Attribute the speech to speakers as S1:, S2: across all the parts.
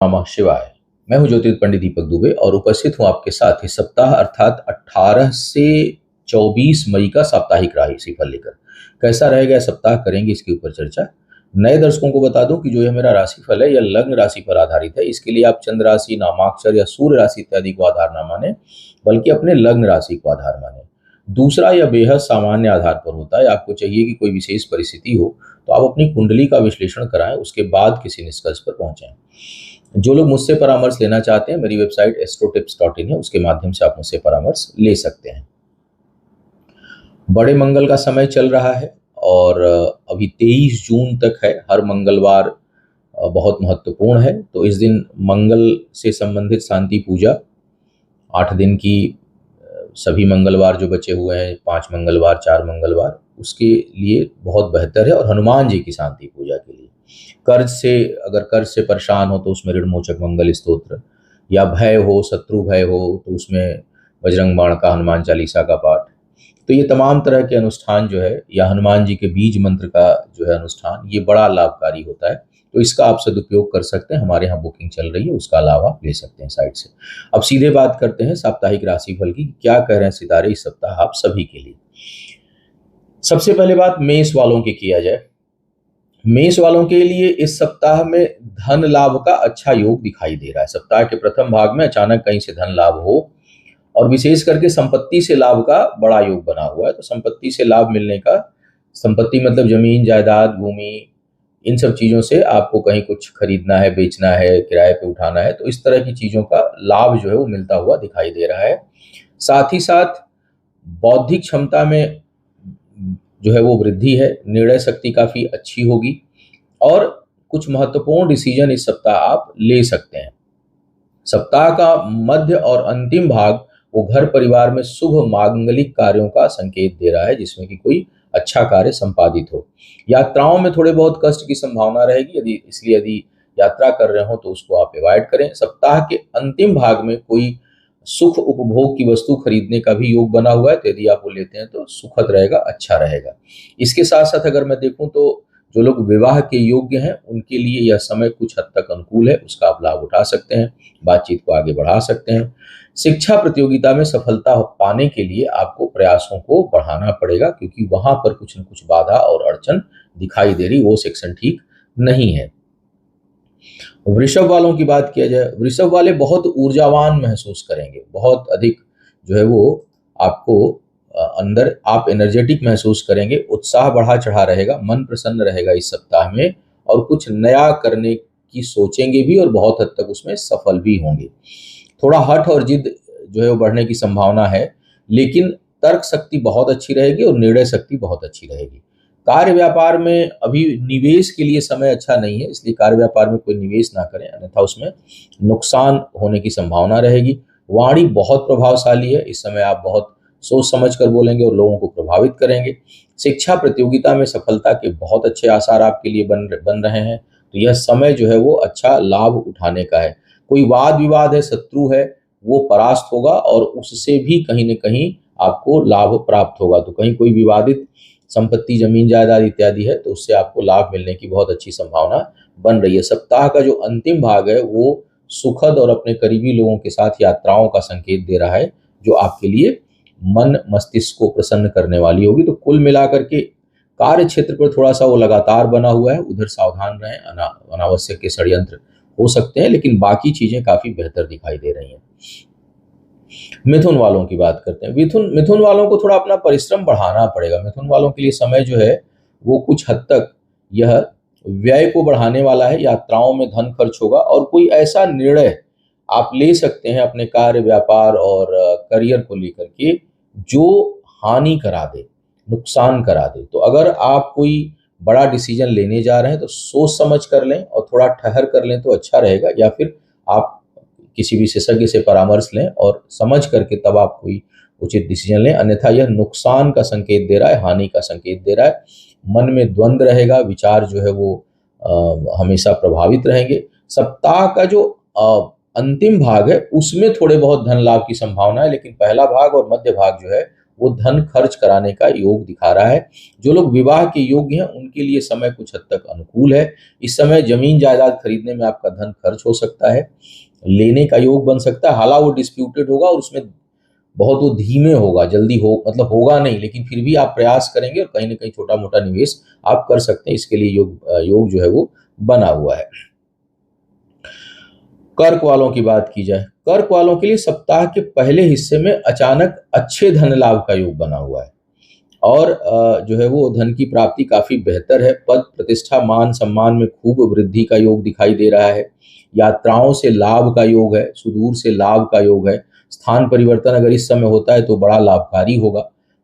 S1: नमः शिवाय। मैं हूं ज्योतिर्विद पंडित दीपक दुबे और उपस्थित हूं आपके साथ इस सप्ताह अर्थात 18 से 24 मई का साप्ताहिक राशिफल लेकर। कैसा रहेगा यह सप्ताह, करेंगे इसके ऊपर चर्चा। नए दर्शकों को बता दूं कि जो यह मेरा राशिफल है यह लग्न राशि पर आधारित है। इसके लिए आप चंद्र राशि, नामाक्षर या सूर्य राशि इत्यादि को आधार ना माने, बल्कि अपने लग्न राशि को आधार माने। दूसरा, यह बेहद सामान्य आधार पर होता है। आपको चाहिए कि कोई विशेष परिस्थिति हो तो आप अपनी कुंडली का विश्लेषण कराएं, उसके बाद किसी निष्कर्ष पर पहुंचें। जो लोग मुझसे परामर्श लेना चाहते हैं, मेरी वेबसाइट astrotips.in है, उसके माध्यम से आप मुझसे परामर्श ले सकते हैं। बड़े मंगल का समय चल रहा है और अभी 23 जून तक है। हर मंगलवार बहुत महत्वपूर्ण है, तो इस दिन मंगल से संबंधित शांति पूजा 8 दिन की, सभी मंगलवार जो बचे हुए हैं, 5 मंगलवार, 4 मंगलवार, उसके लिए बहुत बेहतर है। और हनुमान जी की शांति पूजा के लिए, अगर कर्ज से परेशान हो तो उसमें ऋण मोचक मंगल स्तोत्र, या भय हो, शत्रु भय हो तो उसमें बजरंग बाण का, हनुमान चालीसा का पाठ। तो ये तमाम तरह के अनुष्ठान जो है, या हनुमान जी के बीज मंत्र का जो है अनुष्ठान, ये बड़ा लाभकारी होता है। तो इसका आप सदुपयोग कर सकते हैं। हमारे यहाँ बुकिंग चल रही है, उसका लाभ आप ले सकते हैं साइट से। अब सीधे बात करते हैं साप्ताहिक राशिफल की। क्या कह रहे हैं सितारे इस सप्ताह आप सभी के लिए। सबसे पहले बात मेष वालों की किया जाए। मेष वालों के लिए इस सप्ताह में धन लाभ का अच्छा योग दिखाई दे रहा है। सप्ताह के प्रथम भाग में अचानक कहीं से धन लाभ हो, और विशेष करके संपत्ति से लाभ का बड़ा योग बना हुआ है। तो संपत्ति से लाभ मिलने का, संपत्ति मतलब जमीन जायदाद, भूमि, इन सब चीजों से आपको कहीं कुछ खरीदना है, बेचना है, किराए पे उठाना है, तो इस तरह की चीजों का लाभ जो है वो मिलता हुआ दिखाई दे रहा है। साथ ही साथ बौद्धिक क्षमता में जो है वो वृद्धि है। निर्णय शक्ति काफी अच्छी होगी और कुछ महत्वपूर्ण डिसीजन इस सप्ताह आप ले सकते हैं। सप्ताह का मध्य और अंतिम भाग वो घर परिवार में शुभ मांगलिक कार्यों का संकेत दे रहा है, जिसमें कि कोई अच्छा कार्य संपादित हो। यात्राओं में थोड़े बहुत कष्ट की संभावना रहेगी, यदि यात्रा कर रहे हो तो उसको आप अवॉइड करें। सप्ताह के अंतिम भाग में कोई सुख उपभोग की वस्तु खरीदने का भी योग बना हुआ है, तो यदि आप वो लेते हैं तो सुखद रहेगा, अच्छा रहेगा। इसके साथ साथ अगर मैं देखूं तो जो लोग विवाह के योग्य हैं उनके लिए यह समय कुछ हद तक अनुकूल है, उसका आप लाभ उठा सकते हैं, बातचीत को आगे बढ़ा सकते हैं। शिक्षा प्रतियोगिता में सफलता पाने के लिए आपको प्रयासों को बढ़ाना पड़ेगा, क्योंकि वहां पर कुछ न कुछ बाधा और अड़चन दिखाई दे रही, वो सेक्शन ठीक नहीं है। वृषभ वालों की बात किया जाए, वृषभ वाले बहुत ऊर्जावान महसूस करेंगे, बहुत अधिक जो है वो आपको अंदर आप एनर्जेटिक महसूस करेंगे, उत्साह बढ़ा चढ़ा रहेगा, मन प्रसन्न रहेगा इस सप्ताह में, और कुछ नया करने की सोचेंगे भी और बहुत हद तक उसमें सफल भी होंगे। थोड़ा हठ और जिद जो है वो बढ़ने की संभावना है, लेकिन तर्क शक्ति बहुत अच्छी रहेगी और निर्णय शक्ति बहुत अच्छी रहेगी। कार्य व्यापार में अभी निवेश के लिए समय अच्छा नहीं है, इसलिए कार्य व्यापार में कोई निवेश ना करें, अन्यथा उसमें नुकसान होने की संभावना रहेगी। वाणी बहुत प्रभावशाली है, इस समय आप बहुत सोच समझ कर बोलेंगे और लोगों को प्रभावित करेंगे। शिक्षा प्रतियोगिता में सफलता के बहुत अच्छे आसार आपके लिए बन रहे हैं, तो यह समय जो है वो अच्छा लाभ उठाने का है। कोई वाद विवाद है, शत्रु है, वो परास्त होगा और उससे भी कहीं न कहीं आपको लाभ प्राप्त होगा। तो कहीं कोई विवादित संपत्ति, जमीन जायदाद इत्यादि है, तो उससे आपको लाभ मिलने की बहुत अच्छी संभावना बन रही है। सप्ताह का जो अंतिम भाग है वो सुखद और अपने करीबी लोगों के साथ यात्राओं का संकेत दे रहा है, जो आपके लिए मन मस्तिष्क को प्रसन्न करने वाली होगी। तो कुल मिलाकर के कार्य क्षेत्र पर थोड़ा सा वो लगातार बना हुआ है, उधर सावधान रहें, अनावश्यक के षड्यंत्र हो सकते हैं, लेकिन बाकी चीजें काफी बेहतर दिखाई दे रही हैं। मिथुन वालों की बात करते हैं। मिथुन वालों को थोड़ा अपना परिश्रम बढ़ाना पड़ेगा। मिथुन वालों के लिए समय जो है वो कुछ हद तक यह व्यय को बढ़ाने वाला है। यात्राओं में धन खर्च होगा और कोई ऐसा निर्णय आप ले सकते हैं अपने कार्य, व्यापार और करियर को लेकर के जो हानि करा दे, नुकसान करा दे। तो अगर आप कोई बड़ा डिसीजन लेने जा रहे हैं तो सोच समझ कर लें और थोड़ा ठहर कर लें तो अच्छा रहेगा, या फिर आप किसी विशेषज्ञ से परामर्श लें और समझ करके तब आप कोई उचित डिसीजन लें, अन्यथा यह नुकसान का संकेत दे रहा है, हानि का संकेत दे रहा है। मन में द्वंद्व रहेगा, विचार जो है वो हमेशा प्रभावित रहेंगे। सप्ताह का जो अंतिम भाग है उसमें थोड़े बहुत धन लाभ की संभावना है, लेकिन पहला भाग और मध्य भाग जो है वो धन खर्च कराने का योग दिखा रहा है। जो लोग विवाह के योग्य हैं उनके लिए समय कुछ हद तक अनुकूल है। इस समय जमीन जायदाद खरीदने में आपका धन खर्च हो सकता है, लेने का योग बन सकता है। हालांकि वो डिस्प्यूटेड होगा और उसमें बहुत वो धीमे होगा, जल्दी हो मतलब होगा नहीं, लेकिन फिर भी आप प्रयास करेंगे और कहीं ना कहीं छोटा मोटा निवेश आप कर सकते हैं। इसके लिए योग जो है वो बना हुआ है। कर्क वालों की बात की जाए, कर्क वालों के लिए सप्ताह के पहले हिस्से में अचानक अच्छे धन लाभ का योग बना हुआ है और जो है वो धन की प्राप्ति काफी बेहतर है। पद प्रतिष्ठा मान सम्मान में खूब वृद्धि का योग दिखाई दे रहा है। यात्राओं से लाभ का योग है, सुदूर से लाभ का योग है। स्थान परिवर्तन अगर इस समय होता है तो बड़ा लाभकारी होगा।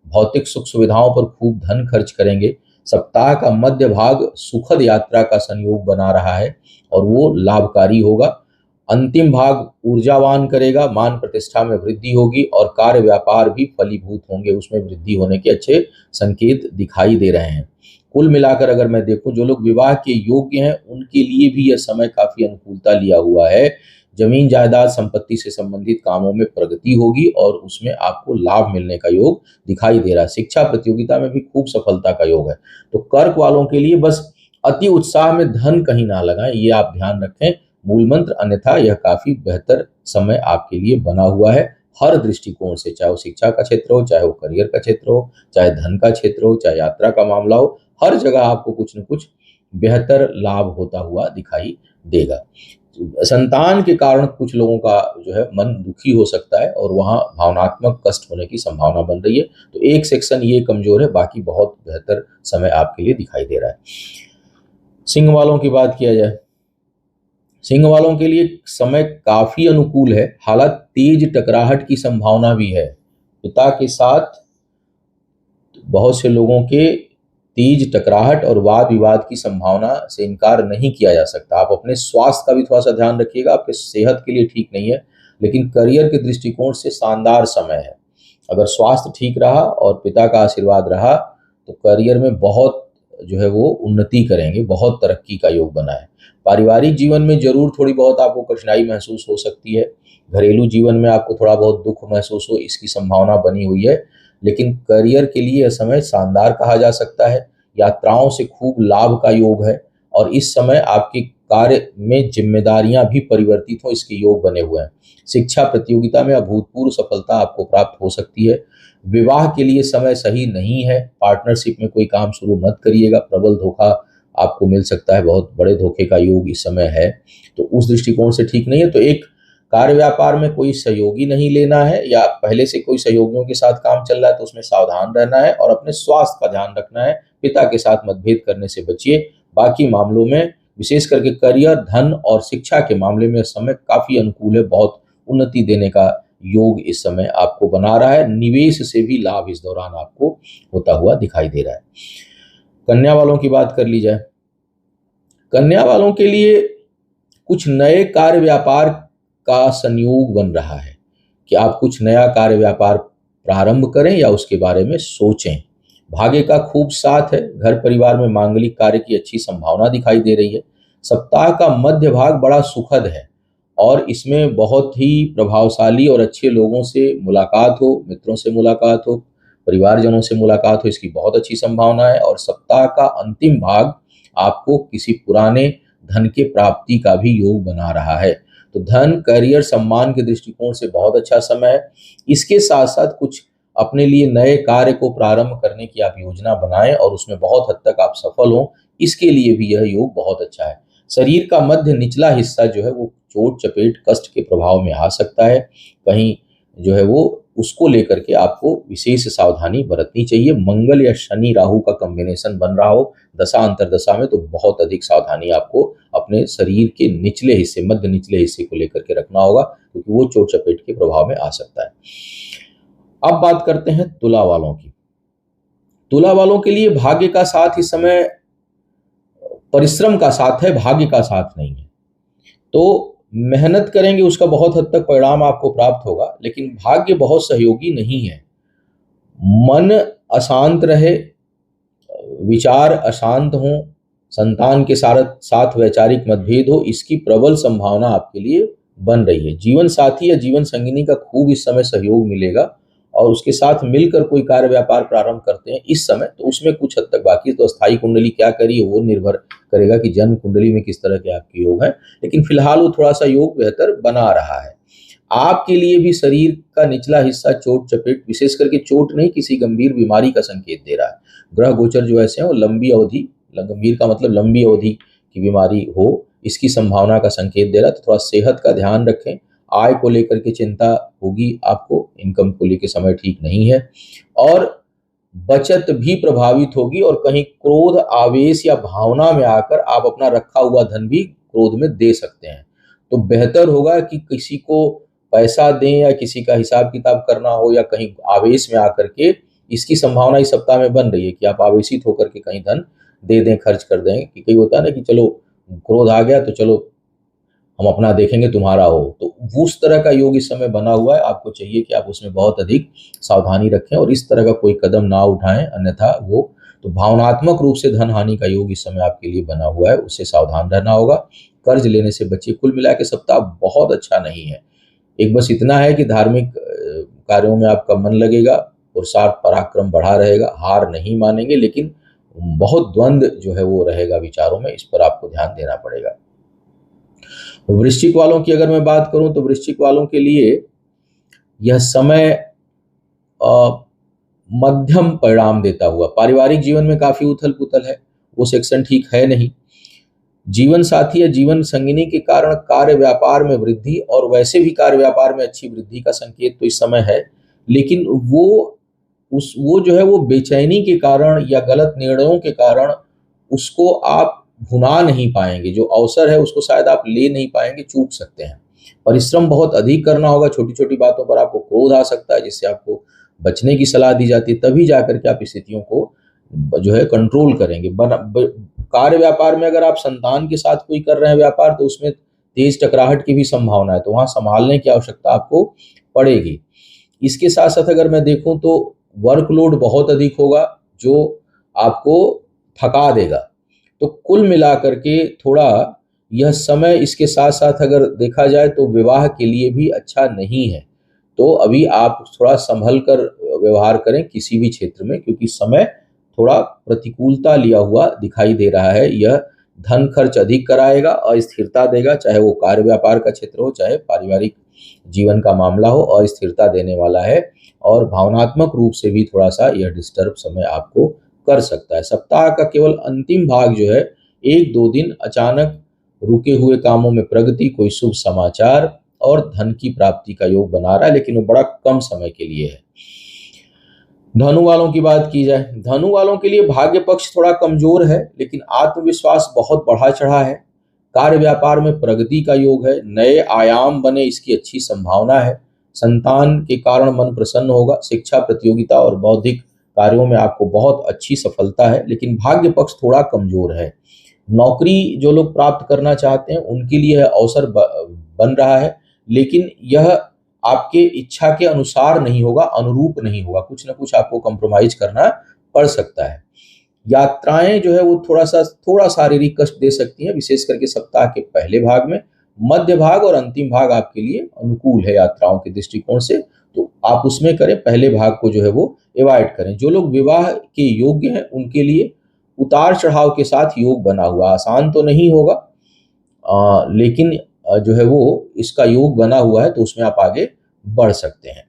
S1: भौतिक सुख सुविधाओं पर खूब धन खर्च करेंगे। सप्ताह का मध्य भाग सुखद यात्रा का संयोग बना रहा है और वो लाभकारी होगा। अंतिम भाग ऊर्जावान करेगा, मान प्रतिष्ठा में वृद्धि होगी और कार्य व्यापार भी फलीभूत होंगे, उसमें वृद्धि होने के अच्छे संकेत दिखाई दे रहे हैं। कुल मिलाकर अगर मैं देखूं, जो लोग विवाह के योग्य हैं उनके लिए भी यह समय काफी अनुकूलता लिया हुआ है। जमीन जायदाद संपत्ति से संबंधित कामों में प्रगति होगी और उसमें आपको लाभ मिलने का योग दिखाई दे रहा है। शिक्षा प्रतियोगिता में भी खूब सफलता का योग है। तो कर्क वालों के लिए बस अति उत्साह में धन कहीं ना लगाएं, ये आप ध्यान रखें मूल मंत्र, अन्यथा यह काफी बेहतर समय आपके लिए बना हुआ है हर दृष्टिकोण से, चाहे वो शिक्षा का क्षेत्र हो, चाहे वो करियर का क्षेत्र हो, चाहे धन का क्षेत्र हो, चाहे यात्रा का मामला हो। हर जगह आपको कुछ न कुछ बेहतर लाभ होता हुआ दिखाई देगा। संतान के कारण कुछ लोगों का जो है मन दुखी हो सकता है और वहां भावनात्मक कष्ट होने की संभावना बन रही है। तो एक सेक्शन ये कमजोर है, बाकी बहुत बेहतर समय आपके लिए दिखाई दे रहा है। सिंह वालों की बात किया जाए, सिंह वालों के लिए समय काफी अनुकूल है। हालांकि तेज टकराहट की संभावना भी है। पिता के साथ बहुत से लोगों के तेज टकराहट और वाद विवाद की संभावना से इनकार नहीं किया जा सकता। आप अपने स्वास्थ्य का भी थोड़ा सा ध्यान रखिएगा, आपके सेहत के लिए ठीक नहीं है, लेकिन करियर के दृष्टिकोण से शानदार समय है। अगर स्वास्थ्य ठीक रहा और पिता का आशीर्वाद रहा तो करियर में बहुत जो है वो उन्नति करेंगे, बहुत तरक्की का योग बना है। पारिवारिक जीवन में जरूर थोड़ी बहुत आपको कठिनाई महसूस हो सकती है। घरेलू जीवन में आपको थोड़ा बहुत दुख महसूस हो, इसकी संभावना बनी हुई है, लेकिन करियर के लिए यह समय शानदार कहा जा सकता है। यात्राओं से खूब लाभ का योग है और इस समय आपके कार्य में जिम्मेदारियां भी परिवर्तित हो, इसके योग बने हुए हैं। शिक्षा प्रतियोगिता में अभूतपूर्व सफलता आपको प्राप्त हो सकती है। विवाह के लिए समय सही नहीं है। पार्टनरशिप में कोई काम शुरू मत करिएगा, प्रबल धोखा आपको मिल सकता है, बहुत बड़े धोखे का योग इस समय है, तो उस दृष्टिकोण से ठीक नहीं है। तो एक कार्य व्यापार में कोई सहयोगी नहीं लेना है, या पहले से कोई सहयोगियों के साथ काम चल रहा है तो उसमें सावधान रहना है और अपने स्वास्थ्य का ध्यान रखना है। पिता के साथ मतभेद करने से बचिए। बाकी मामलों में विशेष करके करियर, धन और शिक्षा के मामले में समय काफी अनुकूल है। बहुत उन्नति देने का योग इस समय आपको बना रहा है। निवेश से भी लाभ इस दौरान आपको होता हुआ दिखाई दे रहा है। कन्या वालों की बात कर ली जाए, कन्या वालों के लिए कुछ नए कार्य व्यापार का संयोग बन रहा है कि आप कुछ नया कार्य व्यापार प्रारंभ करें या उसके बारे में सोचें। भाग्य का खूब साथ है। घर परिवार में मांगलिक कार्य की अच्छी संभावना दिखाई दे रही है। सप्ताह का मध्य भाग बड़ा सुखद है और इसमें बहुत ही प्रभावशाली और अच्छे लोगों से मुलाकात हो, मित्रों से मुलाकात हो, परिवारजनों से मुलाकात हो, इसकी बहुत अच्छी संभावना है। और सप्ताह का अंतिम भाग आपको किसी पुराने धन के प्राप्ति का भी योग बना रहा है। तो धन, करियर, सम्मान के दृष्टिकोण से बहुत अच्छा समय है। इसके साथ साथ कुछ अपने लिए नए कार्य को प्रारंभ करने की आप योजना बनाएं और उसमें बहुत हद तक आप सफल हों, इसके लिए भी यह योग बहुत अच्छा है। शरीर का मध्य निचला हिस्सा जो है वो चोट चपेट कष्ट के प्रभाव में आ सकता है, कहीं जो है वो उसको लेकर के आपको विशेष सावधानी बरतनी चाहिए। मंगल या शनि राहु का कॉम्बिनेशन बन रहा हो दशा अंतरदशा में तो बहुत अधिक सावधानी आपको अपने शरीर के निचले हिस्से, मध्य निचले हिस्से को लेकर के रखना होगा, क्योंकि वो चोट चपेट के प्रभाव में आ सकता है। अब बात करते हैं तुला वालों की। तुला वालों के लिए भाग्य का साथ इस समय परिश्रम का साथ है, भाग्य का साथ नहीं है। तो मेहनत करेंगे उसका बहुत हद तक परिणाम आपको प्राप्त होगा, लेकिन भाग्य बहुत सहयोगी नहीं है। मन अशांत रहे, विचार अशांत हो, संतान के साथ वैचारिक मतभेद हो, इसकी प्रबल संभावना आपके लिए बन रही है। जीवन साथी या जीवन संगिनी का खूब इस समय सहयोग मिलेगा और उसके साथ मिलकर कोई कार्य व्यापार प्रारंभ करते हैं इस समय, तो उसमें कुछ हद तक, बाकी तो स्थायी कुंडली क्या करी है वो निर्भर करेगा कि जन्म कुंडली में किस तरह के आपके योग हैं, लेकिन फिलहाल वो थोड़ा सा योग बेहतर बना रहा है। आपके लिए भी शरीर का निचला हिस्सा चोट चपेट, विशेष करके चोट नहीं, किसी गंभीर बीमारी का संकेत दे रहा है। ग्रह गोचर जो ऐसे हैं वो लंबी अवधि, गंभीर का मतलब लंबी अवधि की बीमारी हो, इसकी संभावना का संकेत दे रहा है। तो थोड़ा सेहत का ध्यान रखें। आय को लेकर के चिंता होगी आपको, इनकम को लेकर समय ठीक नहीं है, और बचत भी प्रभावित होगी, और कहीं क्रोध, आवेश या भावना में आकर आप अपना रखा हुआ धन भी क्रोध में दे सकते हैं। तो बेहतर होगा कि किसी को पैसा दें या किसी का हिसाब किताब करना हो, या कहीं आवेश में आकर के, इसकी संभावना इस सप्ताह में बन रही है कि आप आवेशित होकर के कहीं धन दे दें, खर्च कर दें। कि कई होता है ना कि चलो क्रोध आ गया तो चलो हम अपना देखेंगे, तुम्हारा हो, तो उस तरह का योग इस समय बना हुआ है। आपको चाहिए कि आप उसमें बहुत अधिक सावधानी रखें और इस तरह का कोई कदम ना उठाएं, अन्यथा वो, तो भावनात्मक रूप से धन हानि का योग इस समय आपके लिए बना हुआ है, उससे सावधान रहना होगा। कर्ज लेने से बचिए। कुल मिला के सप्ताह बहुत अच्छा नहीं है। एक बस इतना है कि धार्मिक कार्यों में आपका मन लगेगा, पुरुषार्थ पराक्रम बढ़ा रहेगा, हार नहीं मानेंगे, लेकिन बहुत द्वंद्व जो है वो रहेगा विचारों में, इस पर आपको ध्यान देना पड़ेगा। वृश्चिक वालों की अगर मैं बात करूं तो वृश्चिक वालों के लिए यह समय मध्यम परिणाम देता हुआ, पारिवारिक जीवन में काफी उथल पुथल है, वो सेक्शन ठीक है नहीं। जीवन साथी या जीवन संगिनी के कारण कार्य व्यापार में वृद्धि, और वैसे भी कार्य व्यापार में अच्छी वृद्धि का संकेत तो इस समय है, लेकिन वो जो है वो बेचैनी के कारण या गलत निर्णयों के कारण उसको आप भुना नहीं पाएंगे। जो अवसर है उसको शायद आप ले नहीं पाएंगे, चूक सकते हैं। परिश्रम बहुत अधिक करना होगा, छोटी छोटी बातों पर आपको क्रोध आ सकता है, जिससे आपको बचने की सलाह दी जाती है। तभी जाकर के आप स्थितियों को जो है कंट्रोल करेंगे। कार्य व्यापार में अगर आप संतान के साथ कोई कर रहे हैं व्यापार, तो उसमें तेज टकराहट की भी संभावना है, तो वहां संभालने की आवश्यकता आपको पड़ेगी। इसके साथ साथ अगर मैं देखूं तो वर्कलोड बहुत अधिक होगा, जो आपको थका देगा। तो कुल मिलाकर के थोड़ा यह समय, इसके साथ साथ अगर देखा जाए तो विवाह के लिए भी अच्छा नहीं है। तो अभी आप थोड़ा संभल कर व्यवहार करें किसी भी क्षेत्र में, क्योंकि समय थोड़ा प्रतिकूलता लिया हुआ दिखाई दे रहा है। यह धन खर्च अधिक कराएगा, अस्थिरता देगा, चाहे वो कार्य व्यापार का क्षेत्र हो, चाहे पारिवारिक जीवन का मामला हो, अस्थिरता देने वाला है। और भावनात्मक रूप से भी थोड़ा सा यह डिस्टर्ब समय आपको कर सकता है। सप्ताह का केवल अंतिम भाग जो है, 1-2 दिन अचानक रुके हुए कामों में प्रगति, कोई शुभ समाचार और धन की प्राप्ति का योग बना रहा है, लेकिन वो बड़ा कम समय के लिए है। धनु वालों की बात की जाए, धनु वालों के लिए भाग्य पक्ष थोड़ा कमजोर है, लेकिन आत्मविश्वास बहुत बढ़ा चढ़ा है। कार्य व्यापार में प्रगति का योग है, नए आयाम बने इसकी अच्छी संभावना है। संतान के कारण मन प्रसन्न होगा। शिक्षा, प्रतियोगिता और बौद्धिक कार्यों में आपको बहुत अच्छी सफलता है, लेकिन भाग्य पक्ष थोड़ा कमजोर है। नौकरी जो लोग प्राप्त करना चाहते हैं उनके लिए अवसर बन रहा है, लेकिन यह आपके इच्छा के अनुसार नहीं होगा, अनुरूप नहीं होगा, कुछ ना कुछ आपको कंप्रोमाइज करना पड़ सकता है। यात्राएं जो है वो थोड़ा शारीरिक कष्ट दे सकती हैं, विशेष करके सप्ताह के पहले भाग में। मध्य भाग और अंतिम भाग आपके लिए अनुकूल है यात्राओं के दृष्टिकोण से, तो आप उसमें करें, पहले भाग को जो है वो एवॉइड करें। जो लोग विवाह के योग्य हैं उनके लिए उतार चढ़ाव के साथ योग बना हुआ, आसान तो नहीं होगा, लेकिन जो है वो इसका योग बना हुआ है, तो उसमें आप आगे बढ़ सकते हैं।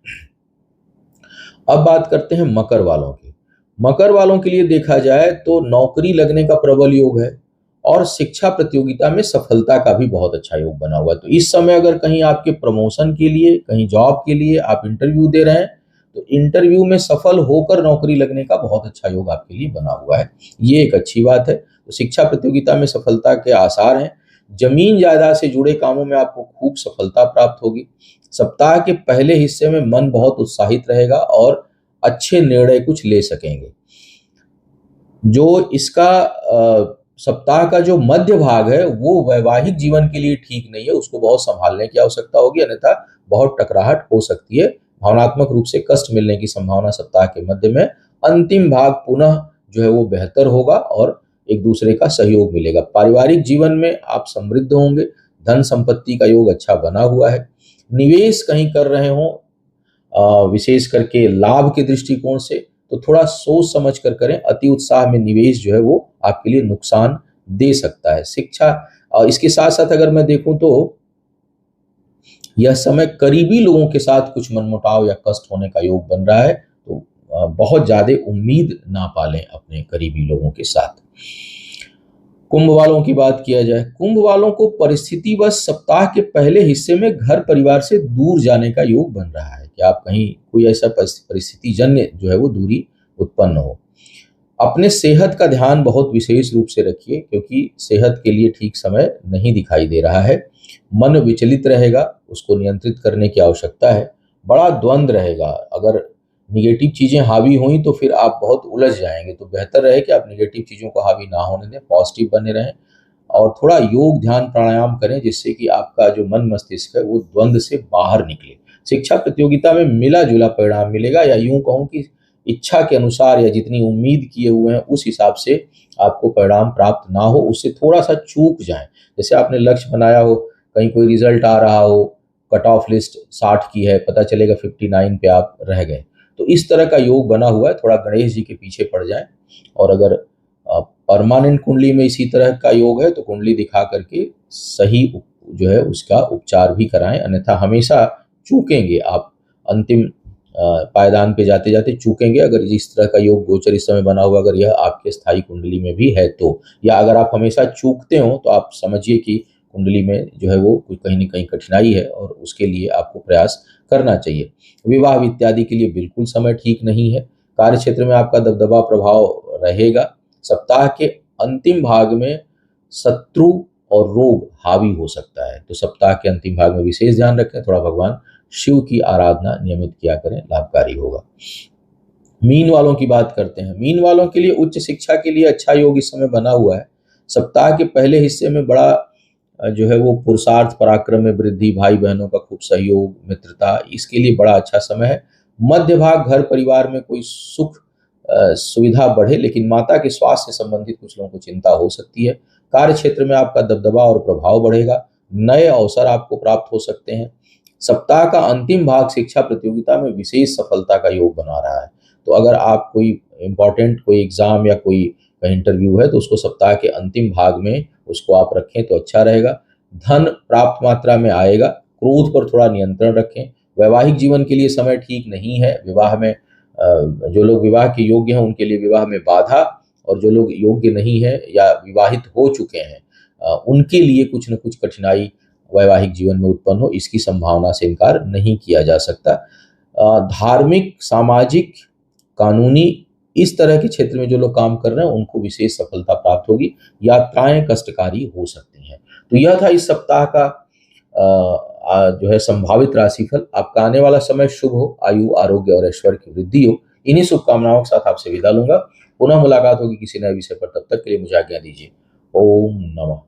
S1: अब बात करते हैं मकर वालों की। मकर वालों के लिए देखा जाए तो नौकरी लगने का प्रबल योग है, और शिक्षा प्रतियोगिता में सफलता का भी बहुत अच्छा योग बना हुआ है। तो इस समय अगर कहीं आपके प्रमोशन के लिए, कहीं जॉब के लिए आप इंटरव्यू दे रहे हैं, तो इंटरव्यू में सफल होकर नौकरी लगने का बहुत अच्छा योग आपके लिए बना हुआ है, ये एक अच्छी बात है। तो शिक्षा प्रतियोगिता में सफलता के आसार हैं। जमीन जायदाद से जुड़े कामों में आपको खूब सफलता प्राप्त होगी। सप्ताह के पहले हिस्से में मन बहुत उत्साहित रहेगा और अच्छे निर्णय कुछ ले सकेंगे। जो इसका सप्ताह का जो मध्य भाग है वो वैवाहिक जीवन के लिए ठीक नहीं है, उसको बहुत संभालने की आवश्यकता होगी, अन्यथा बहुत टकराहट हो सकती है। भावनात्मक रूप से कष्ट मिलने की संभावना सप्ताह के मध्य में। अंतिम भाग पुनः जो है वो बेहतर होगा और एक दूसरे का सहयोग मिलेगा। पारिवारिक जीवन में आप समृद्ध होंगे, धन संपत्ति का योग अच्छा बना हुआ है। निवेश कहीं कर रहे हो विशेष करके लाभ के दृष्टिकोण से, तो थोड़ा सोच समझ कर करें। अति उत्साह में निवेश जो है वो आपके लिए नुकसान दे सकता है। शिक्षा इसके साथ-साथ अगर मैं देखूँ तो यह समय करीबी लोगों के साथ कुछ मनमुटाव या कष्ट होने का योग बन रहा है, तो बहुत ज़्यादा उम्मीद ना पालें अपने करीबी लोगों के साथ। कुंभ वालों की बात किया जाए, कुंभ वालों को परिस्थितिवश सप्ताह के पहले हिस्से में घर परिवार से दूर जाने का योग बन रहा है कि आप कहीं कोई ऐसा परिस्थितिजन्य जो है वो दूरी उत्पन्न हो। अपने सेहत का ध्यान बहुत विशेष रूप से रखिए, क्योंकि सेहत के लिए ठीक समय नहीं दिखाई दे रहा है। मन विचलित रहेगा, उसको नियंत्रित करने की आवश्यकता है। बड़ा द्वंद रहेगा, अगर नेगेटिव चीज़ें हावी हुई तो फिर आप बहुत उलझ जाएँगे, तो बेहतर रहे कि आप नेगेटिव चीज़ों को हावी ना होने दें, पॉजिटिव बने रहें और थोड़ा योग, ध्यान, प्राणायाम करें, जिससे कि आपका जो मन मस्तिष्क है वो द्वंद से बाहर निकले। शिक्षा प्रतियोगिता में मिला-जुला परिणाम मिलेगा, या यूँ कहूँ कि इच्छा के अनुसार या जितनी उम्मीद किए हुए हैं उस हिसाब से आपको परिणाम प्राप्त ना हो, उससे थोड़ा-सा चूक जाएँ। जैसे आपने लक्ष्य बनाया हो, कहीं कोई रिज़ल्ट आ रहा हो, कट ऑफ लिस्ट 60 की है, पता चलेगा 59 पे आप रह गए। तो इस तरह का योग बना हुआ है, थोड़ा गणेश जी के पीछे पड़ जाएँ। और अगर परमानेंट कुंडली में इसी तरह का योग है तो कुंडली दिखा करके सही जो है उसका उपचार भी कराएँ, अन्यथा हमेशा चूकेंगे आप। अंतिम पायदान पे जाते-जाते चूकेंगे, अगर इस तरह का योग गोचर इस समय बना हुआ, अगर यह आपके स्थायी कुंडली में भी है तो। या अगर आप हमेशा चूकते हो तो आप समझिए कि कुंडली में जो है वो कोई कहीं न कहीं कठिनाई है और उसके लिए आपको प्रयास करना चाहिए। विवाह इत्यादि के लिए बिल्कुल समय ठीक नहीं है। कार्यक्षेत्र में आपका दबदबा प्रभाव रहेगा। सप्ताह के अंतिम भाग में शत्रु और रोग हावी हो सकता है, तो सप्ताह के अंतिम भाग में विशेष ध्यान रखें। थोड़ा भगवान शिव की आराधना नियमित किया करें, लाभकारी होगा। मीन वालों की बात करते हैं। मीन वालों के लिए उच्च शिक्षा के लिए अच्छा योग इस समय बना हुआ है। सप्ताह के पहले हिस्से में बड़ा जो है वो पुरुषार्थ पराक्रम में वृद्धि, भाई बहनों का खूब सहयोग, मित्रता, इसके लिए बड़ा अच्छा समय है। मध्य भाग घर परिवार में कोई सुख सुविधा बढ़े, लेकिन माता के स्वास्थ्य से संबंधित कुछ लोगों को चिंता हो सकती है। कार्य क्षेत्र में आपका दबदबा और प्रभाव बढ़ेगा। नए अवसर आपको प्राप्त हो सकते हैं। सप्ताह का अंतिम भाग शिक्षा प्रतियोगिता में विशेष सफलता का योग बना रहा है। तो अगर आप कोई इम्पोर्टेंट कोई एग्जाम या कोई इंटरव्यू है तो उसको सप्ताह के अंतिम भाग में उसको आप रखें तो अच्छा रहेगा। धन प्राप्त मात्रा में आएगा। क्रोध पर थोड़ा नियंत्रण रखें। वैवाहिक जीवन के लिए समय ठीक नहीं है। विवाह में जो लोग विवाह के योग्य हैं उनके लिए विवाह में बाधा, और जो लोग योग्य नहीं है या विवाहित हो चुके हैं उनके लिए कुछ न कुछ कठिनाई वैवाहिक जीवन में उत्पन्न हो, इसकी संभावना से इनकार नहीं किया जा सकता। धार्मिक, सामाजिक, कानूनी, इस तरह के क्षेत्र में जो लोग काम कर रहे हैं उनको विशेष सफलता प्राप्त होगी। यात्राएं कष्टकारी हो सकती हैं। तो यह था इस सप्ताह का जो है संभावित राशिफल। आपका आने वाला समय शुभ हो, आयु, आरोग्य और ऐश्वर्य की वृद्धि हो। इन्हीं शुभकामनाओं के साथ आपसे विदा लूंगा। पुनः मुलाकात होगी किसी नए विषय पर, तब तक के लिए मुझे आज्ञा दीजिए। ओम नमः।